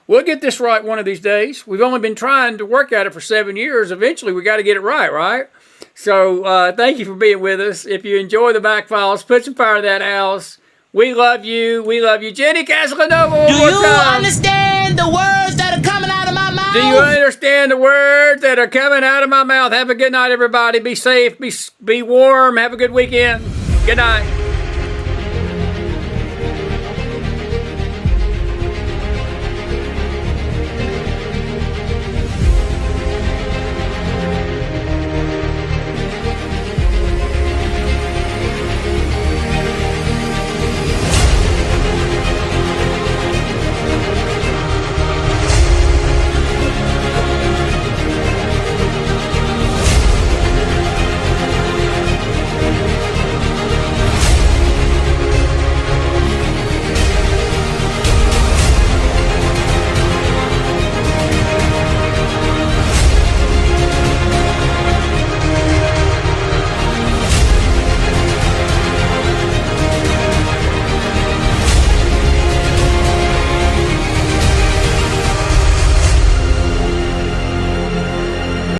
get this right one of these days. We've only been trying to work at it for 7 years. Eventually, we got to get it right? So thank you for being with us. If you enjoy the McFiles, put some fire in that house. We love you. We love you. Jenny Casalanova, Do you understand the words that are coming out of my mouth? Do you understand the words that are coming out of my mouth? Have a good night, everybody. Be safe. Be warm. Have a good weekend. Good night.